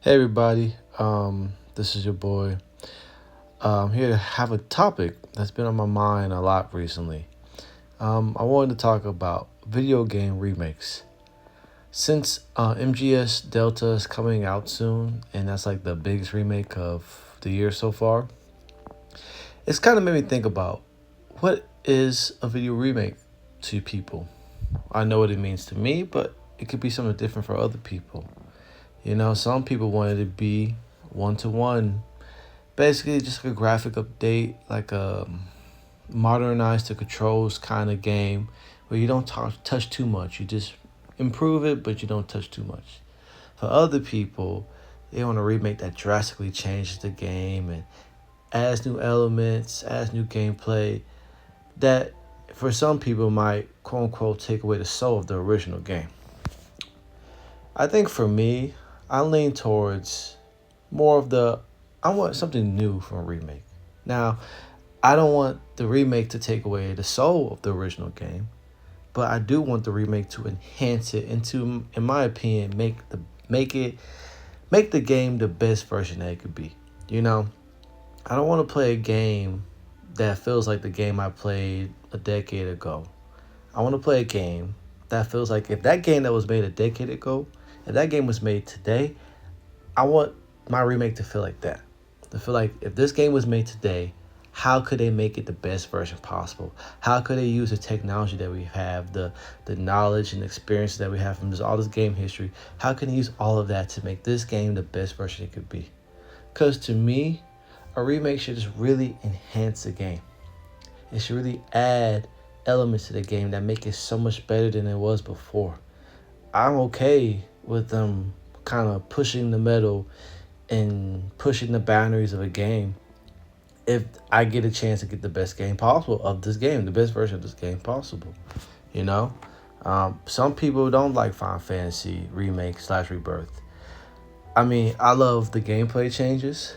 Hey everybody, this is your boy. I'm here to have a topic that's been on my mind a lot recently. I wanted to talk about video game remakes. Since MGS Delta is coming out soon, and that's like the biggest remake of the year so far, it's kind of made me think about what is a video remake to people. I know what it means to me, but it could be something different for other people. Some people want it to be one to one. Basically, just like a graphic update, like a modernized the controls kind of game where you don't touch too much. You just improve it, but you don't touch too much. For other people, they want to remake that drastically changes the game and adds new elements, adds new gameplay that for some people might quote unquote take away the soul of the original game. I think for me, I lean towards more of the I want something new from a remake. Now, I don't want the remake to take away the soul of the original game, but I do want the remake to enhance it and to, in my opinion, make it make the game the best version that it could be. You know, I don't want to play a game that feels like the game I played a decade ago. I want to play a game that feels like if that game that was made a decade ago, if that game was made today, I want my remake to feel like that. To feel like if this game was made today, how could they make it the best version possible? How could they use the technology that we have, the knowledge and experience that we have from all this game history? How can they use all of that to make this game the best version it could be? Because to me, a remake should just really enhance the game. It should really add elements to the game that make it so much better than it was before. I'm okay with them kind of pushing the metal and pushing the boundaries of a game if I get a chance to get the best game possible of this game, the best version of this game possible. You know, some people don't like Final Fantasy remake slash rebirth. I mean, I love the gameplay changes.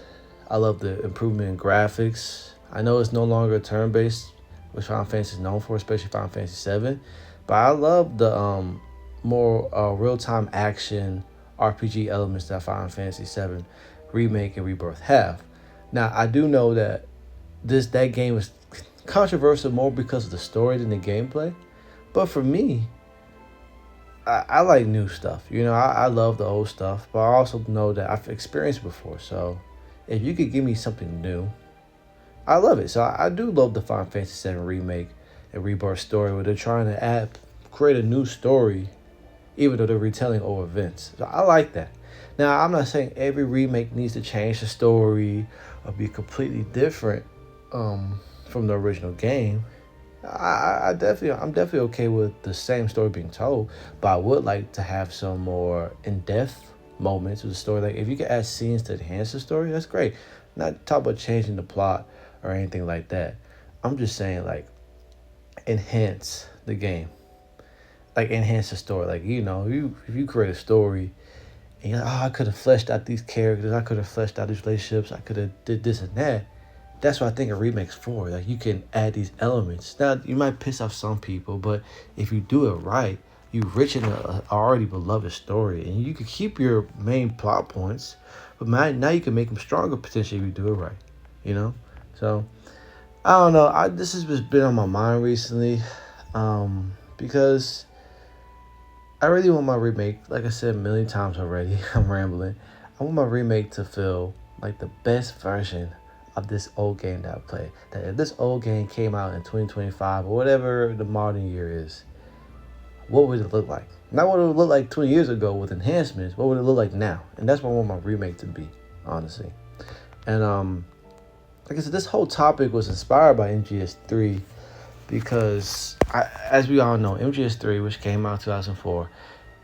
I love the improvement in graphics. I know it's no longer turn based, which Final Fantasy is known for, especially Final Fantasy 7. But I love the more real time action RPG elements that Final Fantasy 7 remake and rebirth have. Now I do know that that game is controversial more because of the story than the gameplay. But for me, I like new stuff. I love the old stuff, but I also know that I've experienced before. So if you could give me something new, I love it. So I do love the Final Fantasy 7 remake and rebirth story where they're trying to create a new story, even though they're retelling old events. So I like that. Now, I'm not saying every remake needs to change the story or be completely different from the original game. I'm definitely okay with the same story being told, but I would like to have some more in-depth moments with the story. Like if you could add scenes to enhance the story, that's great. Not talk about changing the plot or anything like that. I'm just saying like enhance the game, like enhance the story. Like if you create a story and you're like, oh, I could have fleshed out these characters, I could have fleshed out these relationships, I could have did this and that. That's what I think a remake's for. Like you can add these elements. Now you might piss off some people, but if you do it right, you richen a already beloved story, and you can keep your main plot points, but now you can make them stronger potentially if you do it right. You know, so I don't know. This has just been on my mind recently, because I really want my remake. Like I said a million times already, I'm rambling. I want my remake to feel like the best version of this old game that I played. That if this old game came out in 2025 or whatever the modern year is, what would it look like? Not what it would look like 20 years ago with enhancements. What would it look like now? And that's what I want my remake to be, honestly. And like I said, this whole topic was inspired by MGS3 because, as we all know, MGS3, which came out in 2004,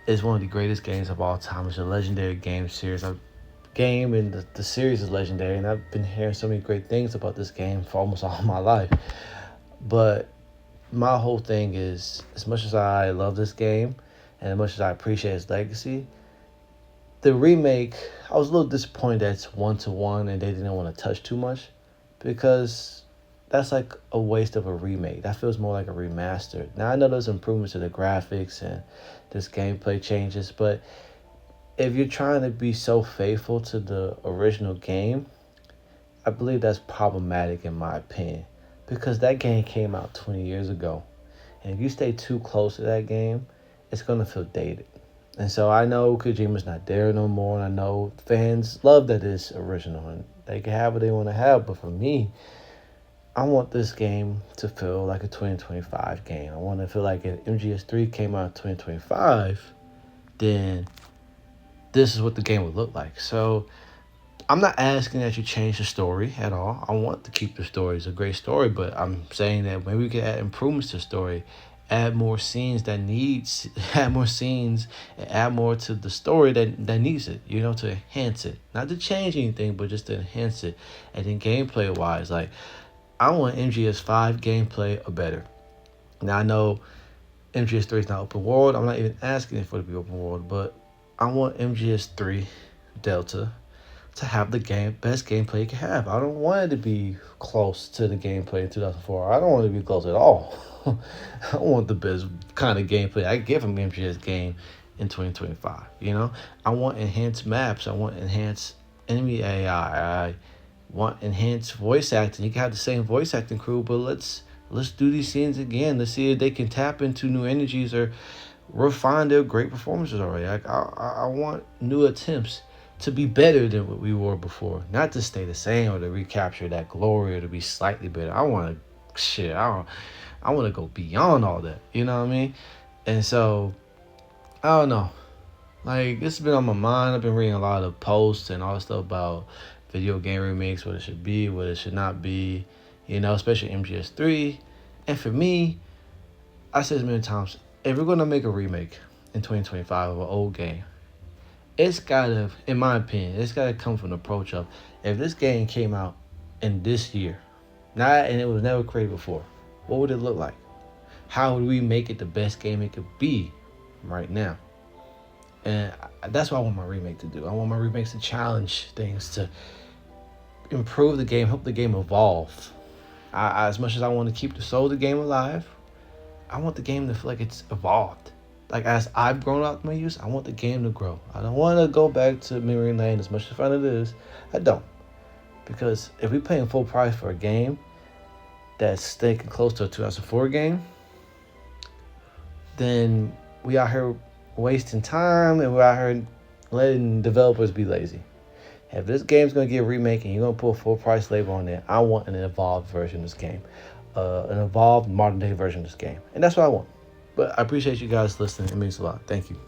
is one of the greatest games of all time. It's a legendary game series. And the series is legendary, and I've been hearing so many great things about this game for almost all my life. But my whole thing is, as much as I love this game and as much as I appreciate its legacy, the remake, I was a little disappointed that it's one to one and they didn't want to touch too much, because that's like a waste of a remake. That feels more like a remaster. Now I know there's improvements to the graphics and there's gameplay changes, but if you're trying to be so faithful to the original game, I believe that's problematic in my opinion. Because that game came out 20 years ago. And if you stay too close to that game, it's going to feel dated. And so I know Kojima's not there no more. And I know fans love that it's original. And they can have what they want to have. But for me, I want this game to feel like a 2025 game. I want to feel like if MGS3 came out in 2025, then this is what the game would look like. So I'm not asking that you change the story at all. I want to keep the story. It's a great story, but I'm saying that maybe we can add improvements to the story, add more scenes add more scenes, and add more to the story that needs it, to enhance it. Not to change anything, but just to enhance it. And then gameplay wise, like, I want MGS5 gameplay or better. Now, I know MGS3 is not open world. I'm not even asking it for it to be open world, but I want MGS3 Delta to have the best gameplay it can have. I don't want it to be close to the gameplay in 2004. I don't want it to be close at all. I want the best kind of gameplay I get from MGS game in 2025. I want enhanced maps. I want enhanced enemy AI. I want enhanced voice acting. You can have the same voice acting crew, but let's do these scenes again. Let's see if they can tap into new energies or refine their great performances already. I want new attempts to be better than what we were before, not to stay the same or to recapture that glory or to be slightly better. I want to go beyond all that. You know what I mean? And so I don't know. Like, this has been on my mind. I've been reading a lot of posts and all this stuff about video game remakes, what it should be, what it should not be, especially MGS3. And for me, I said this many times, if we're going to make a remake in 2025 of an old game, it's got to, in my opinion, it's got to come from the approach of, if this game came out in this year, and it was never created before, what would it look like? How would we make it the best game it could be right now? And that's what I want my remake to do. I want my remakes to challenge things, to improve the game, help the game evolve. As much as I want to keep the soul of the game alive, I want the game to feel like it's evolved. Like, as I've grown out my use, I want the game to grow. I don't want to go back to memory lane as much as fun it is. I don't. Because if we're paying full price for a game that's sticking close to a 2004 game, then we out here wasting time and we're out here letting developers be lazy. If this game's going to get a remake and you're going to put a full price label on it, I want an evolved version of this game. An evolved modern day version of this game. And that's what I want. But I appreciate you guys listening. It means a lot. Thank you.